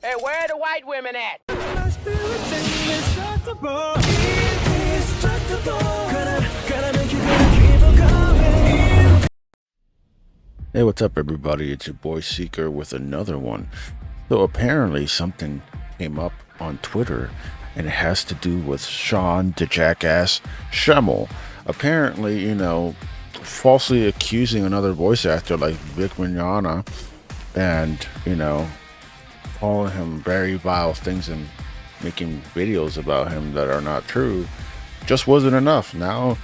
Hey, where are the white women at? Hey, what's up, everybody? It's your boy Seeker with another one. So apparently something came up on Twitter, and it has to do with Sean the Jackass Schemel. Apparently, falsely accusing another voice actor like Vic Mignogna, and calling him very vile things and making videos about him that are not true, just wasn't enough. Now,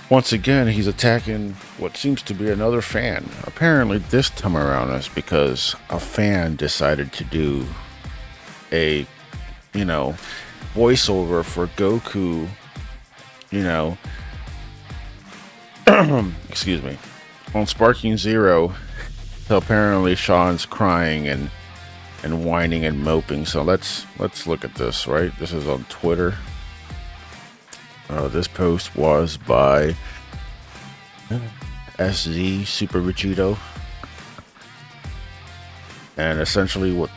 once again, he's attacking what seems to be another fan. Apparently, this time around is because a fan decided to do a, voiceover for Goku, excuse me, on Sparking Zero. So apparently, Sean's crying and whining and moping. So let's look at this. Right, this is on Twitter. This post was by SZ Super Vegito, and essentially what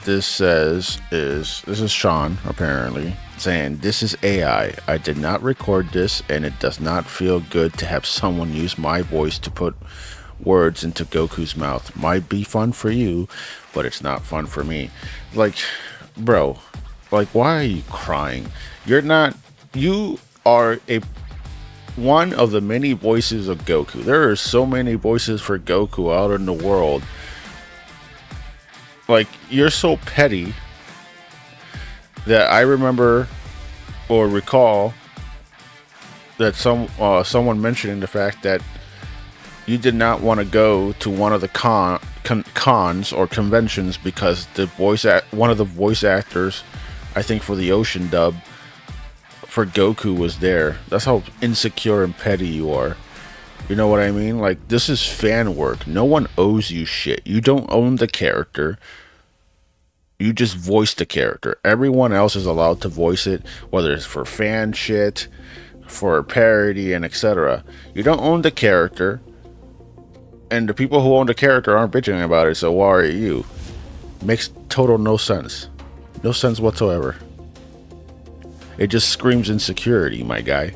this says is, this is Sean apparently saying, "This is AI. I did not record this, and it does not feel good to have someone use my voice to put words into Goku's mouth. Might be fun for you, but it's not fun for me." Like, bro, like, why are you crying? You are one of the many voices of Goku. There are so many voices for Goku out in the world. Like, you're so petty that I remember or recall that someone mentioning the fact that you did not want to go to one of the cons or conventions because one of the voice actors, I think for the Ocean dub for Goku, was there. That's how insecure and petty you are. You know what I mean? Like, this is fan work. No one owes you shit. You don't own the character. You just voice the character. Everyone else is allowed to voice it, whether it's for fan shit, for parody, and etc. You don't own the character, and the people who own the character aren't bitching about it, so why are you? Makes total no sense. No sense whatsoever. It just screams insecurity, my guy.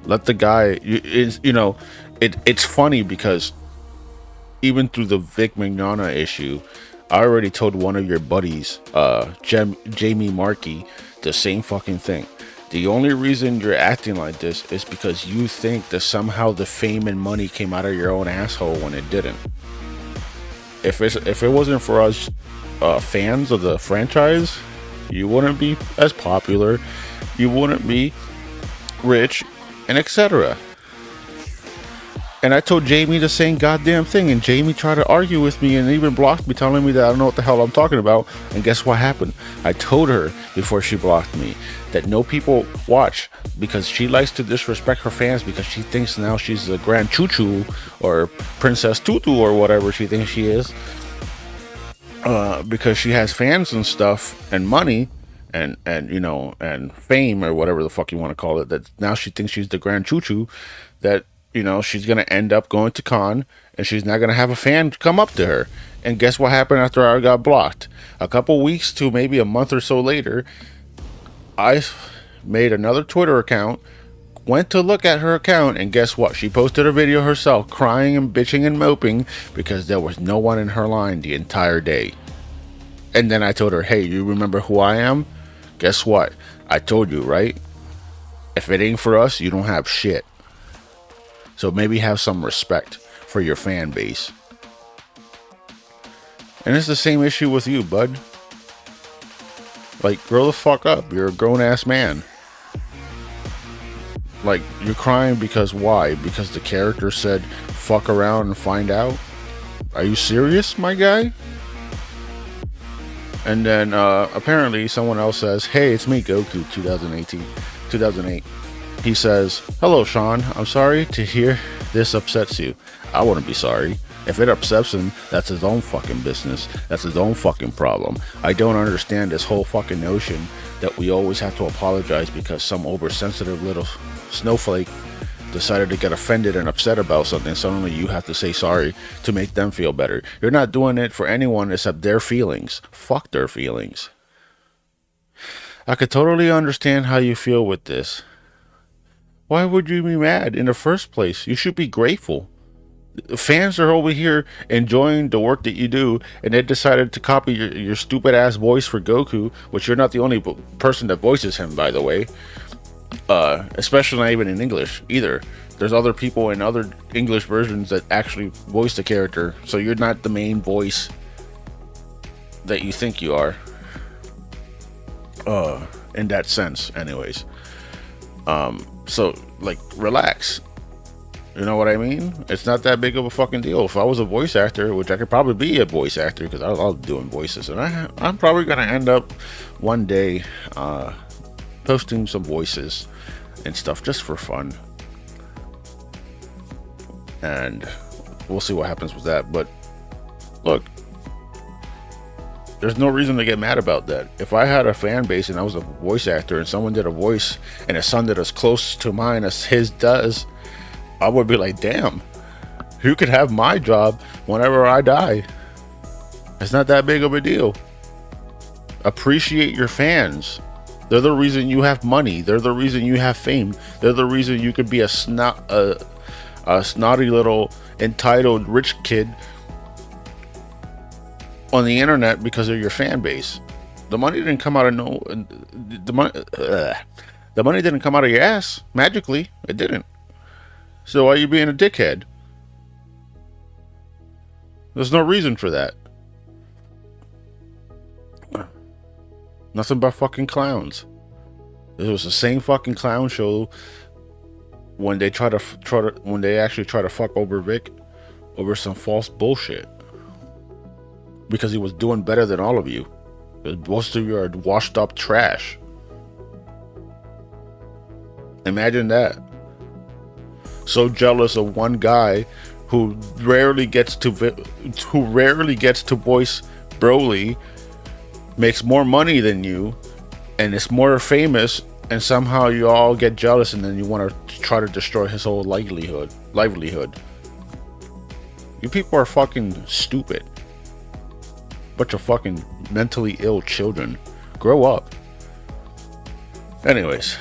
Let the guy, it's funny because even through the Vic Mignogna issue, I already told one of your buddies, Jamie Markey, the same fucking thing. The only reason you're acting like this is because you think that somehow the fame and money came out of your own asshole when it didn't. If it wasn't for us fans of the franchise, you wouldn't be as popular, you wouldn't be rich, and etc. And I told Jamie the same goddamn thing, and Jamie tried to argue with me and even blocked me, telling me that I don't know what the hell I'm talking about. And guess what happened? I told her before she blocked me that no people watch because she likes to disrespect her fans because she thinks now she's the Grand Choo-Choo or Princess Tutu or whatever she thinks she is. Because she has fans and stuff and money and fame or whatever the fuck you want to call it, that now she thinks she's the Grand Choo-Choo, that she's gonna end up going to con and she's not gonna have a fan come up to her. And guess what happened after I got blocked? A couple weeks to maybe a month or so later, I made another Twitter account, went to look at her account, and guess what? She posted a video herself crying and bitching and moping because there was no one in her line the entire day. And then I told her, "Hey, you remember who I am? Guess what? I told you, right? If it ain't for us, you don't have shit. So maybe have some respect for your fan base." And it's the same issue with you, bud. Like, grow the fuck up. You're a grown-ass man. Like, you're crying because why? Because the character said, fuck around and find out? Are you serious, my guy? And then, apparently, someone else says, "Hey, it's me, Goku, 2008. He says, "Hello, Sean. I'm sorry to hear this upsets you." I wouldn't be sorry. If it upsets him, that's his own fucking business. That's his own fucking problem. I don't understand this whole fucking notion that we always have to apologize because some oversensitive little snowflake decided to get offended and upset about something, suddenly you have to say sorry to make them feel better. You're not doing it for anyone except their feelings. Fuck their feelings. I could totally understand how you feel with this. Why would you be mad in the first place? You should be grateful. Fans are over here enjoying the work that you do, and they decided to copy your stupid ass voice for Goku, which you're not the only person that voices him, by the way. Especially not even in English either. There's other people in other English versions that actually voice the character, so you're not the main voice that you think you are. In that sense, anyways. So like, relax. You know what I mean? It's not that big of a fucking deal. If I was a voice actor, which I could probably be a voice actor because I love doing voices, and I'm probably gonna end up one day posting some voices and stuff just for fun, and we'll see what happens with that. But look, there's no reason to get mad about that. If I had a fan base and I was a voice actor and someone did a voice and it sounded as close to mine as his does, I would be like, damn, you could have my job whenever I die. It's not that big of a deal. Appreciate your fans. They're the reason you have money. They're the reason you have fame. They're the reason you could be a snotty little entitled rich kid on the internet because of your fan base. The money didn't come out of the money didn't come out of your ass magically. It didn't. So why are you being a dickhead? There's no reason for that. Nothing but fucking clowns. It was the same fucking clown show when they when they actually try to fuck over Vic over some false bullshit. Because he was doing better than all of you. Most of you are washed up trash. Imagine that. So jealous of one guy who rarely gets to voice Broly, makes more money than you, and is more famous, and somehow you all get jealous, and then you want to try to destroy his whole livelihood. You people are fucking stupid. Bunch of fucking mentally ill children. Grow up. Anyways,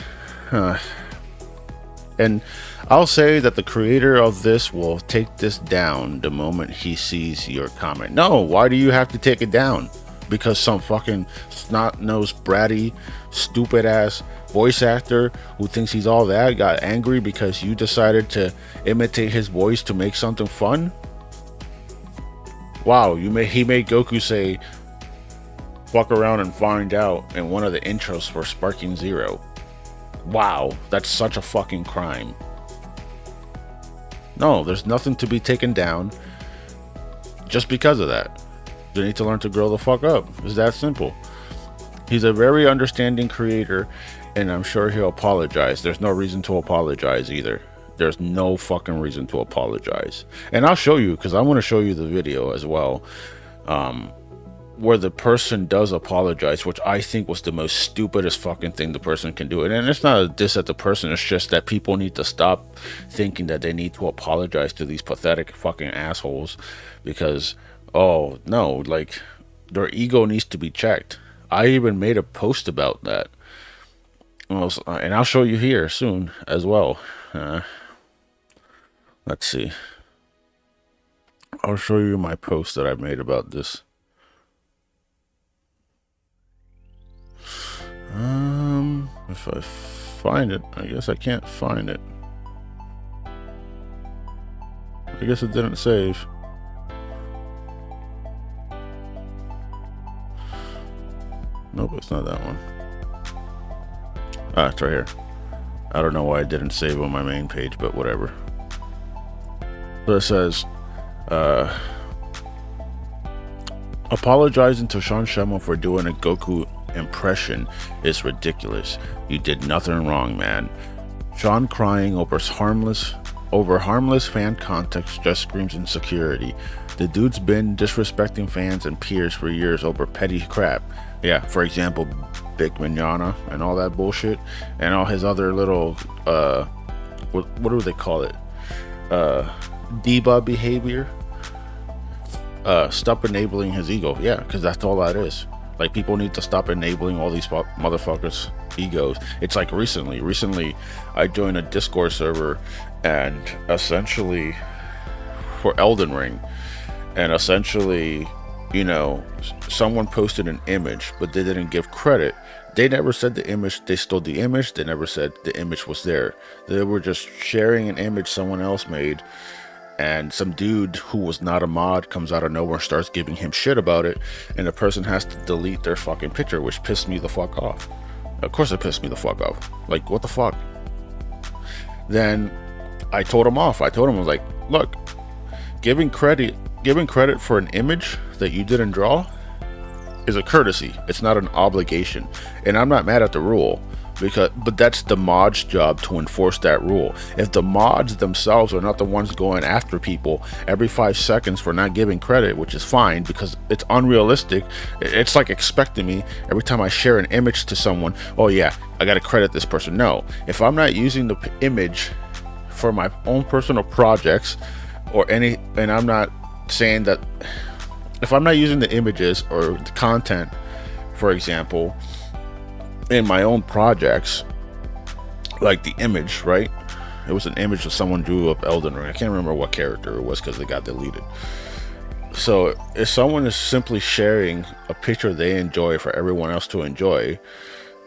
and I'll say that the creator of this will take this down the moment he sees your comment. No, why do you have to take it down? Because some fucking snot-nosed, bratty, stupid-ass voice actor who thinks he's all that got angry because you decided to imitate his voice to make something fun? Wow, he made Goku say, "Fuck around and find out," in one of the intros for Sparking Zero. Wow, that's such a fucking crime. No, there's nothing to be taken down just because of that. You need to learn to grow the fuck up. It's that simple. He's a very understanding creator, and I'm sure he'll apologize. There's no reason to apologize either. There's no fucking reason to apologize. And I'll show you, because I want to show you the video as well, where the person does apologize, which I think was the most stupidest fucking thing the person can do. And it's not a diss at the person, it's just that people need to stop thinking that they need to apologize to these pathetic fucking assholes, because, oh no, like, their ego needs to be checked. I even made a post about that, and I'll show you here soon as well. Let's see. I'll show you my post that I've made about this. If I find it, I guess I can't find it. I guess it didn't save. Nope, it's not that one. Ah, it's right here. I don't know why it didn't save on my main page, but whatever. So it says, apologizing to Schemel for doing a Goku impression is ridiculous. You did nothing wrong, man. Sean crying over harmless fan context just screams insecurity. The dude's been disrespecting fans and peers for years over petty crap. Yeah, for example, Big Manana and all that bullshit, and all his other little what do they call it? Diva behavior. Stop enabling his ego. Yeah, because that's all that is. Like, people need to stop enabling all these motherfuckers' egos. It's like recently I joined a Discord server, and essentially for Elden Ring, and essentially, you know, someone posted an image, but they didn't give credit. They never said the image, they stole the image. They never said the image was there. They were just sharing an image someone else made, and some dude who was not a mod comes out of nowhere and starts giving him shit about it, and the person has to delete their fucking picture, which pissed me the fuck off. Of course it pissed me the fuck off. Like, what the fuck? Then I told him off. I was like, look, giving credit for an image that you didn't draw is a courtesy. It's not an obligation. And I'm not mad at the rule, but that's the mod's job to enforce that rule. If the mods themselves are not the ones going after people every 5 seconds for not giving credit, which is fine because it's unrealistic. It's like expecting me every time I share an image to someone, oh yeah, I gotta credit this person. No, if I'm not using the image for my own personal projects and I'm not saying that, if I'm not using the images or the content, for example, in my own projects, like the image, right? It was an image that someone drew of Elden Ring. I can't remember what character it was because it got deleted. So if someone is simply sharing a picture they enjoy for everyone else to enjoy,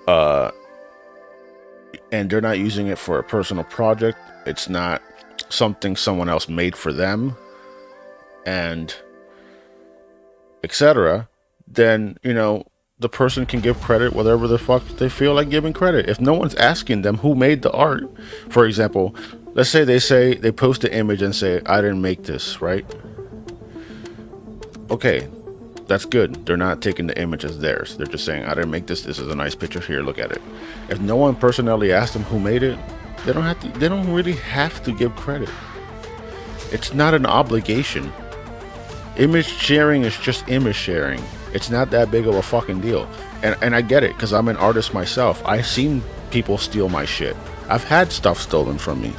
and they're not using it for a personal project, it's not something someone else made for them, and etc., then, you know, the person can give credit whatever the fuck they feel like giving credit. If no one's asking them who made the art, for example, let's say they post an image and say, I didn't make this, right? Okay, that's good. They're not taking the image as theirs. They're just saying, I didn't make this. This is a nice picture. Here, look at it. If no one personally asked them who made it, they don't really have to give credit. It's not an obligation. Image sharing is just image sharing. It's not that big of a fucking deal. And I get it, because I'm an artist myself. I've seen people steal my shit. I've had stuff stolen from me.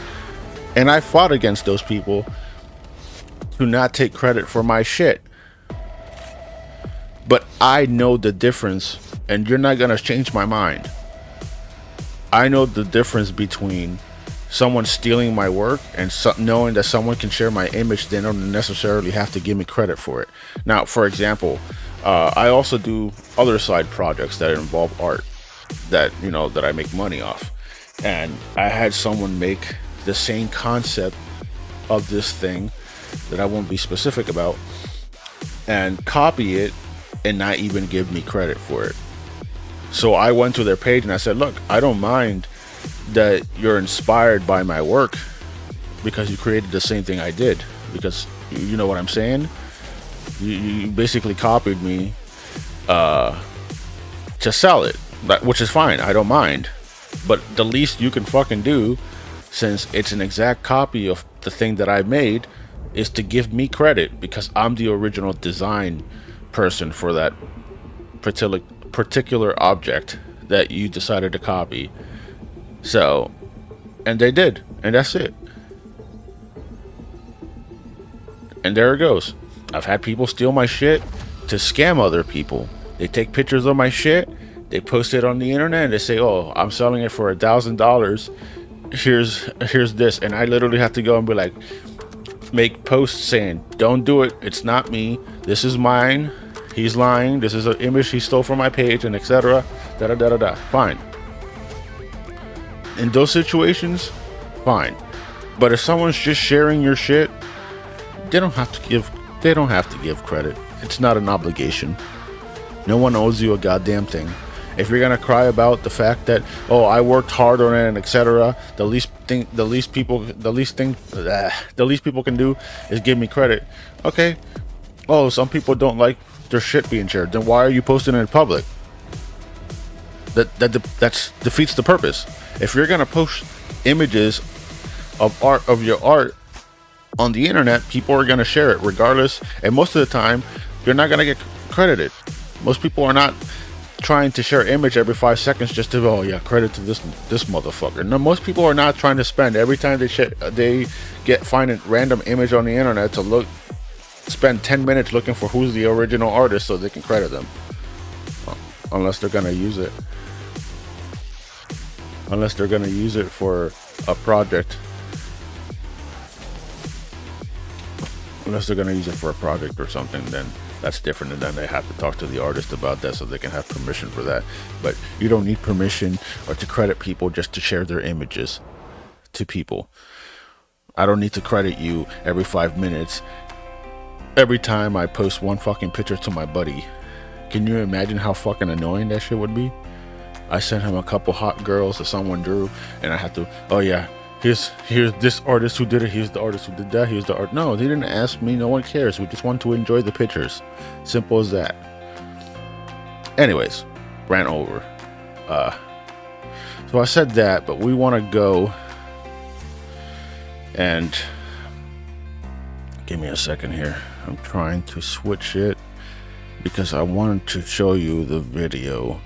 And I fought against those people to not take credit for my shit. But I know the difference, and you're not gonna change my mind. I know the difference between someone stealing my work and knowing that someone can share my image. They don't necessarily have to give me credit for it. Now, for example, I also do other side projects that involve art that, you know, that I make money off. And I had someone make the same concept of this thing that I won't be specific about and copy it and not even give me credit for it. So I went to their page and I said, look, I don't mind that you're inspired by my work because you created the same thing I did, because you know what I'm saying? You basically copied me to sell it, which is fine. I don't mind. But the least you can fucking do, since it's an exact copy of the thing that I made, is to give me credit, because I'm the original design person for that particular object that you decided to copy. So, and they did, and that's it. And there it goes. I've had people steal my shit to scam other people. They take pictures of my shit, they post it on the internet, and they say, oh, I'm selling it for $1,000. Here's this. And I literally have to go and be like, make posts saying, don't do it, it's not me, this is mine, he's lying, this is an image he stole from my page, and etc. Fine. In those situations, fine. But if someone's just sharing your shit, they don't have to give credit. It's not an obligation. No one owes you a goddamn thing. If you're gonna cry about the fact that, oh, I worked hard on it and etc., the least people can do is give me credit. Okay. Oh, some people don't like their shit being shared. Then why are you posting it in public? That defeats the purpose. If you're gonna post images of your art on the internet, people are gonna share it regardless, and most of the time you're not gonna get credited. Most people are not trying to share image every 5 seconds just to, oh yeah, credit to this motherfucker. No, most people are not trying to spend every time they find a random image on the internet to spend 10 minutes looking for who's the original artist so they can credit them. Unless they're gonna use it. Unless they're gonna use it for a project. Unless they're gonna use it for a project or something, then that's different, and then they have to talk to the artist about that so they can have permission for that. But you don't need permission or to credit people just to share their images to people. I don't need to credit you every 5 minutes every time I post one fucking picture to my buddy. Can you imagine how fucking annoying that shit would be? I sent him a couple hot girls that someone drew, and I had to, oh yeah, here's this artist who did it, here's the artist who did that, here's the art. No, they didn't ask me, no one cares. We just want to enjoy the pictures. Simple as that. Anyways, ran over. So I said that, but we want to go and give me a second here. I'm trying to switch it because I wanted to show you the video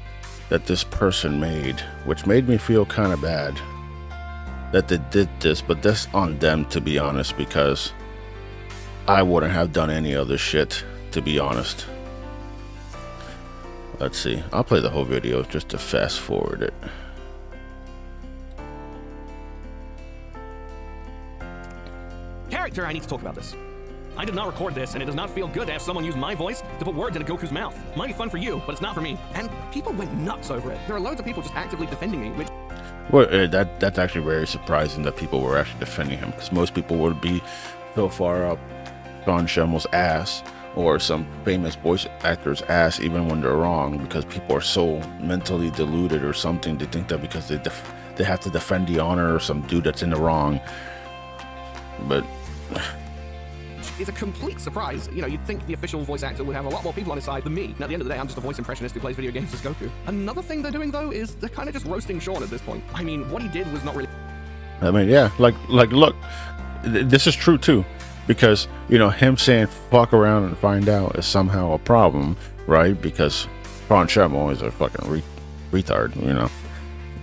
that this person made, which made me feel kind of bad that they did this, but that's on them, to be honest, because I wouldn't have done any other shit, to be honest. Let's see, I'll play the whole video just to fast forward it. Character, I need to talk about this. I did not record this, and it does not feel good to have someone use my voice to put words into Goku's mouth. Might be fun for you, but it's not for me. And people went nuts over it. There are loads of people just actively defending me, which... Well, that's actually very surprising that people were actually defending him, because most people would be so far up Sean Schemel's ass or some famous voice actor's ass even when they're wrong, because people are so mentally deluded or something. They think that because they have to defend the honor of some dude that's in the wrong. But... is a complete surprise. You know, you'd think the official voice actor would have a lot more people on his side than me. And at the end of the day, I'm just a voice impressionist who plays video games as Goku. Another thing they're doing, though, is they're kind of just roasting Sean at this point. I mean, what he did was not really... I mean, yeah, like look, this is true, too. Because, you know, him saying fuck around and find out is somehow a problem, right? Because Sean Schemel is a fucking retard, you know.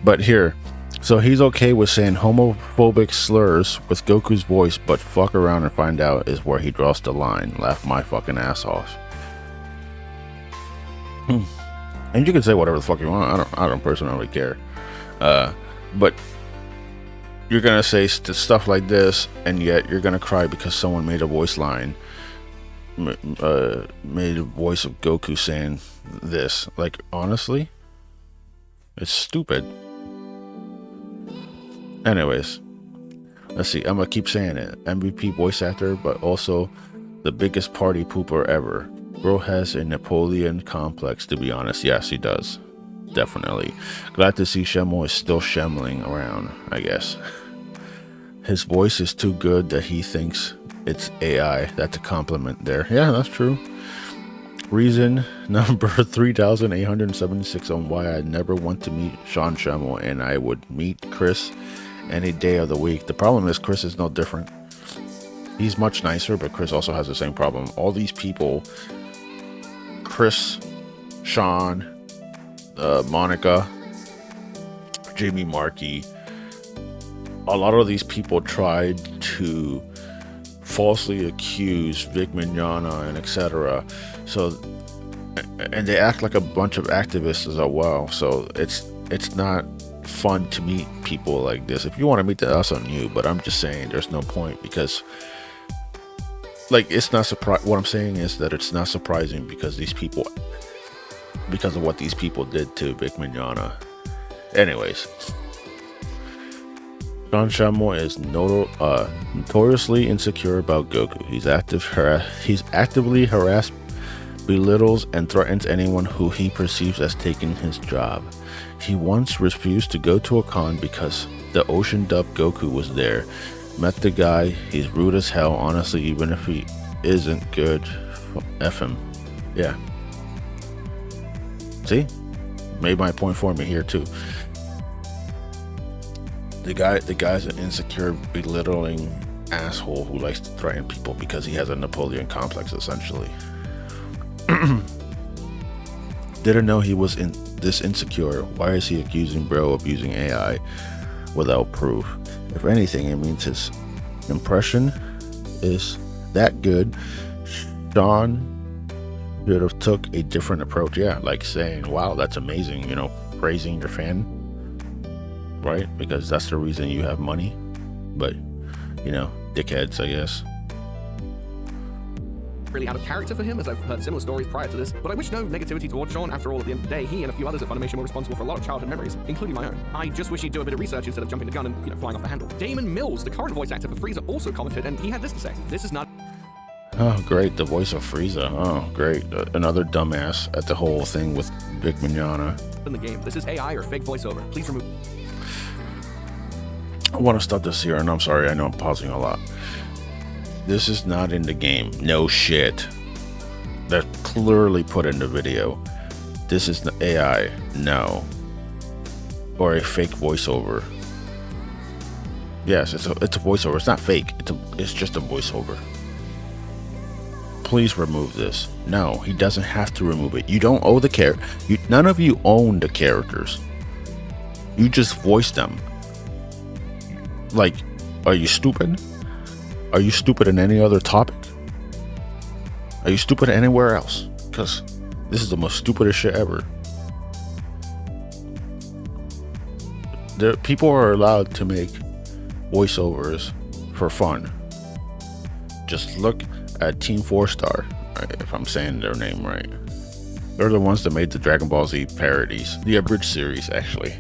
But here... So he's okay with saying homophobic slurs with Goku's voice, but fuck around and find out is where he draws the line. Laugh my fucking ass off. And you can say whatever the fuck you want. I don't personally care. But you're gonna say stuff like this, and yet you're gonna cry because someone made a voice line, made a voice of Goku saying this. Like, honestly, it's stupid. Anyways, let's see. I'm gonna keep saying it. MVP voice actor, but also the biggest party pooper ever. Bro has a Napoleon complex, to be honest. Yes, he does. Definitely. Glad to see Schemel is still shemeling around, I guess. His voice is too good that he thinks it's AI. That's a compliment there. Yeah, that's true. Reason number 3,876 on why I never want to meet Sean Schemel, and I would meet Chris any day of the week. The problem is Chris is no different. He's much nicer, but Chris also has the same problem. All these people, Chris, Sean, Monica, Jamie Markey, a lot of these people tried to falsely accuse Vic Mignogna and etc. So, and they act like a bunch of activists as well. So it's not fun to meet people like this. If you want to meet us on you, but I'm just saying there's no point, because like, it's not what I'm saying is that it's not surprising because of what these people did to Vic Mignogna. Anyways, Sean Schemel is notoriously insecure about Goku. He's actively harassed, belittles, and threatens anyone who he perceives as taking his job. He once refused to go to a con because the ocean dubbed Goku was there. Met the guy, he's rude as hell. Honestly, even if he isn't good, F him. Yeah. See? Made my point for me here too. The guy's an insecure, belittling asshole who likes to threaten people because he has a Napoleon complex, essentially. Didn't know he was this insecure. Why is he accusing bro of using AI without proof? If anything, it means his impression is that good. Sean should have took a different approach. Yeah, like saying, wow, that's amazing, you know, praising your fan, right? Because that's the reason you have money. But, you know, dickheads, I guess. Really out of character for him, as I've heard similar stories prior to this, but I wish no negativity towards Sean. After all, at the end of the day, he and a few others at Funimation were responsible for a lot of childhood memories, including my own. I just wish he'd do a bit of research instead of jumping the gun and, you know, flying off the handle. Damon Mills, the current voice actor for Frieza, also commented, and he had this to say: "This is not..." Oh, great, the voice of Frieza. Oh, great. Another dumbass at the whole thing with Big Manana. In the game, this is AI or fake voiceover. Please remove. I want to stop this here, and I'm sorry, I know I'm pausing a lot. This is not in the game. No shit. That's clearly put in the video. This is the AI. No. Or a fake voiceover. Yes, it's a voiceover. It's not fake. It's just a voiceover. Please remove this. No, he doesn't have to remove it. You don't owe the character. None of you own the characters. You just voice them. Like, are you stupid? Are you stupid in any other topic? Are you stupid anywhere else? Because this is the most stupidest shit ever. People are allowed to make voiceovers for fun. Just look at Team 4-Star, if I'm saying their name right. They're the ones that made the Dragon Ball Z parodies, the abridged series actually.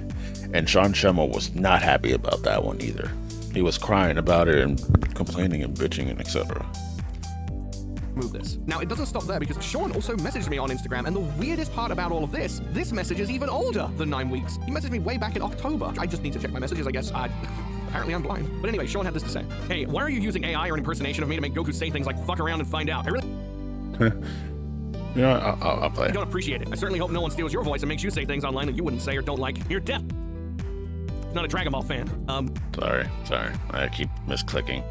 And Sean Schemel was not happy about that one either. He was crying about it and complaining and bitching and etc. Move this. Now, it doesn't stop there, because Sean also messaged me on Instagram, and the weirdest part about all of this message is even older than 9 weeks. He messaged me way back in October. I just need to check my messages, I guess. Apparently I'm blind. But anyway, Sean had this to say: "Hey, why are you using AI or an impersonation of me to make Goku say things like fuck around and find out? I really..." You know, I'll play. I don't appreciate it. I certainly hope no one steals your voice and makes you say things online that you wouldn't say or don't like. You're deaf. Not a Dragon Ball fan. Sorry. I keep misclicking.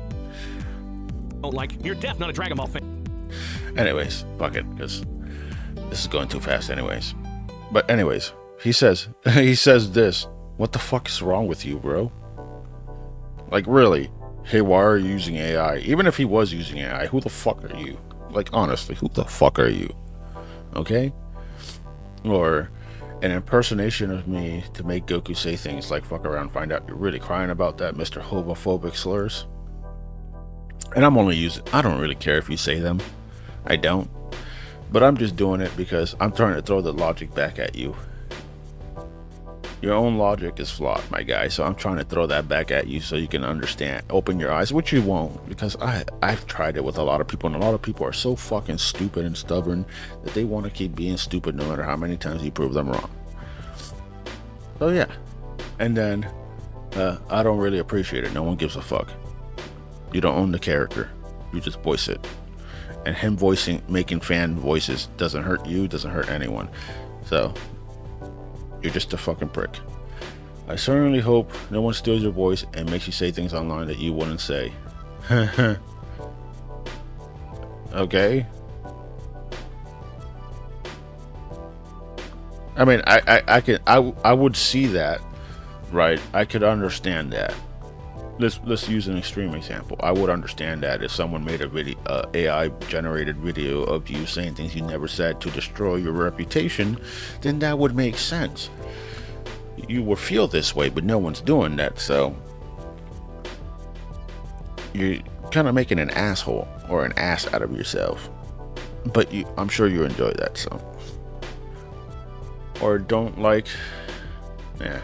Don't like. You're deaf, not a Dragon Ball fan. Anyways, fuck it, because this is going too fast anyways. But anyways, he says this. What the fuck is wrong with you, bro? Like, really? Hey, why are you using AI? Even if he was using AI, who the fuck are you? Like, honestly, who the fuck are you? Okay? Or an impersonation of me to make Goku say things like fuck around, find out. You're really crying about that, Mr. Homophobic slurs? And I don't really care if you say them. I don't. But I'm just doing it because I'm trying to throw the logic back at you. Your own logic is flawed, my guy. So I'm trying to throw that back at you so you can understand. Open your eyes, which you won't, because I've tried it with a lot of people, and a lot of people are so fucking stupid and stubborn that they want to keep being stupid no matter how many times you prove them wrong. So yeah. And then I don't really appreciate it. No one gives a fuck. You don't own the character. You just voice it. And him making fan voices doesn't hurt you, doesn't hurt anyone. So you're just a fucking prick. I certainly hope no one steals your voice and makes you say things online that you wouldn't say. Okay? I mean, I would see that, right? I could understand that. Let's use an extreme example. I would understand that if someone made a video, AI generated video of you saying things you never said to destroy your reputation, then that would make sense. You would feel this way, but no one's doing that, so you're kind of making an asshole or an ass out of yourself. But I'm sure you enjoy that, so. Or don't like, yeah.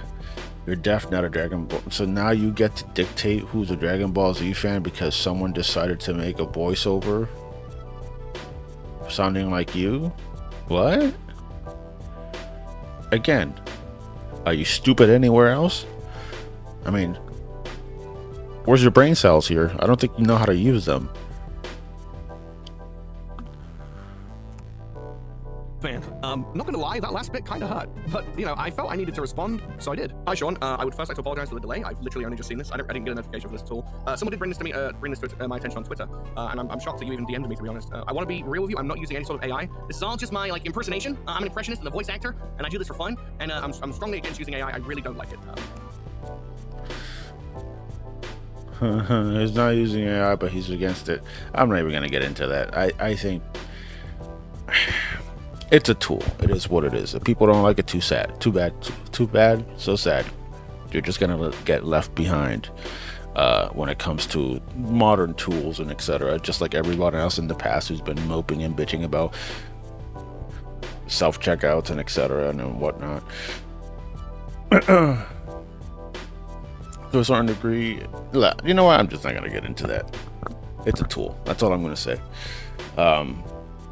You're deaf, not a Dragon Ball. So now you get to dictate who's a Dragon Ball Z fan because someone decided to make a voiceover sounding like you? What? Again, are you stupid anywhere else? I mean, where's your brain cells here? I don't think you know how to use them. Fan. Not gonna lie, that last bit kind of hurt. But, you know, I felt I needed to respond, so I did. Hi, Sean. I would first like to apologize for the delay. I've literally only just seen this. I didn't get a notification for this at all. Someone did bring this to me, my attention on Twitter, and I'm shocked that you even DM'd me, to be honest. I want to be real with you. I'm not using any sort of AI. This is all just my, like, impersonation. I'm an impressionist and a voice actor, and I do this for fun, and I'm strongly against using AI. I really don't like it. He's not using AI, but he's against it. I'm not even going to get into that. I think it's a tool. It is what it is. If people don't like it, too sad. Too bad, so sad. You're just going to get left behind when it comes to modern tools and etc. Just like everyone else in the past who's been moping and bitching about self-checkouts and etc. and whatnot. To a certain degree, you know what? I'm just not going to get into that. It's a tool. That's all I'm going to say.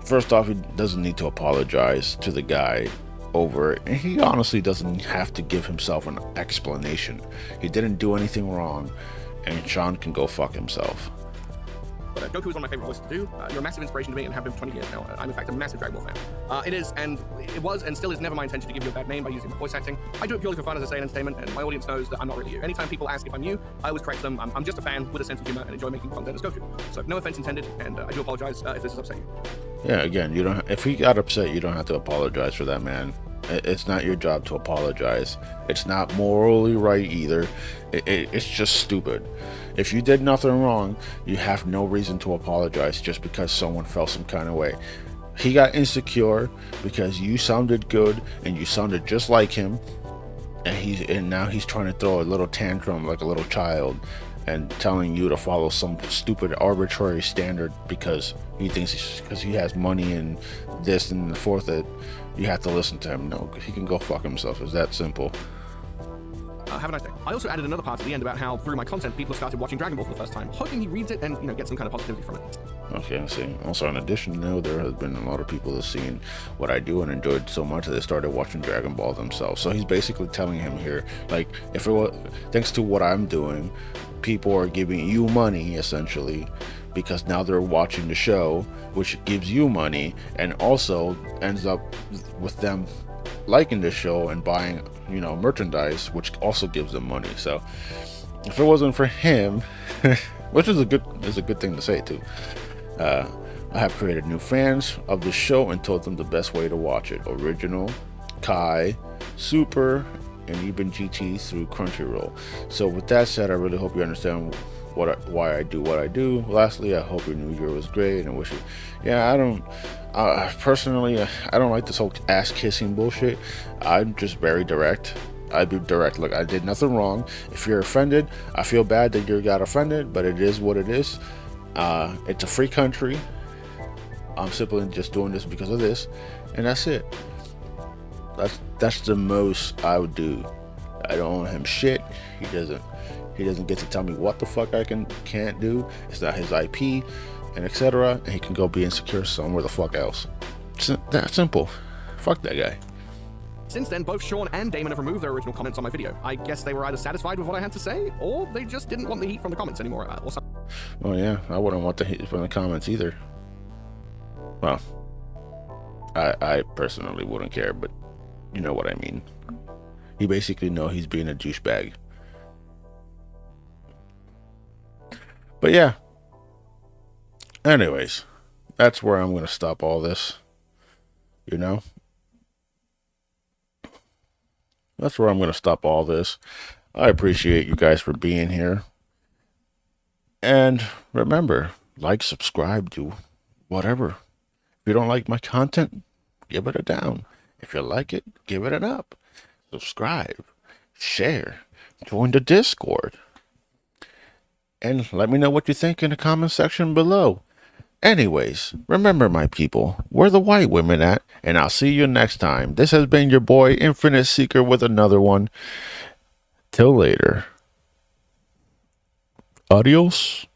First off, he doesn't need to apologize to the guy over it. And he honestly doesn't have to give himself an explanation. He didn't do anything wrong, and Sean can go fuck himself. But Goku is one of my favorite voices to do. You're a massive inspiration to me and have been for 20 years now. I'm, in fact, a massive Dragon Ball fan. It is, and it was, and still is never my intention to give you a bad name by using voice acting. I do it purely for fun, as I say, and entertainment, and my audience knows that I'm not really you. Anytime people ask if I'm you, I always correct them. I'm just a fan with a sense of humor and enjoy making content as Goku. So no offense intended, and I do apologize if this is upsetting you. Yeah, again, you don't. If he got upset, you don't have to apologize for that, man. It's not your job to apologize. It's not morally right either. It's just stupid. If you did nothing wrong, you have no reason to apologize just because someone felt some kind of way. He got insecure because you sounded good and you sounded just like him, and now he's trying to throw a little tantrum like a little child and telling you to follow some stupid arbitrary standard because he thinks because he has money and this and the fourth that you have to listen to him. No, he can go fuck himself. It's that simple. Have a nice day. I also added another part at the end about how through my content people have started watching Dragon Ball for the first time, hoping he reads it and, you know, get some kind of positivity from it. Okay, I see. Also, in addition to that, there has been a lot of people that have seen what I do and enjoyed so much that they started watching Dragon Ball themselves. So he's basically telling him here, like, if it was thanks to what I'm doing, people are giving you money essentially because now they're watching the show, which gives you money and also ends up with them liking the show and buying, you know, merchandise, which also gives them money. So if it wasn't for him, which is a good thing to say too, I have created new fans of the show and told them the best way to watch it: original, Kai, Super, and even GT through Crunchyroll. So with that said, I really hope you understand why I do what I do. Lastly, I hope your new year was great and wish you. Yeah, I don't. Personally, I don't like this whole ass kissing bullshit. I'm just very direct. I be direct. Look, I did nothing wrong. If you're offended, I feel bad that you got offended, but it is what it is. It's a free country. I'm simply just doing this because of this, and that's it. That's the most I would do. I don't owe him shit. He doesn't get to tell me what the fuck I can't do. It's not his IP and etc. And he can go be insecure somewhere the fuck else. It's that simple. Fuck that guy. Since then, both Sean and Damon have removed their original comments on my video. I guess they were either satisfied with what I had to say, or they just didn't want the heat from the comments anymore, or something. Oh yeah, I wouldn't want the heat from the comments either. Well, I personally wouldn't care, but you know what I mean. He basically know he's being a douchebag. But yeah. Anyways, that's where I'm going to stop all this. You know? That's where I'm going to stop all this. I appreciate you guys for being here. And remember, like, subscribe, do whatever. If you don't like my content, give it a down. If you like it, give it an up. Subscribe, share, join the Discord. And let me know what you think in the comment section below. Anyways, remember my people, where the white women at? And I'll see you next time. This has been your boy InfiniteXSeeker with another one. Till later. Adios.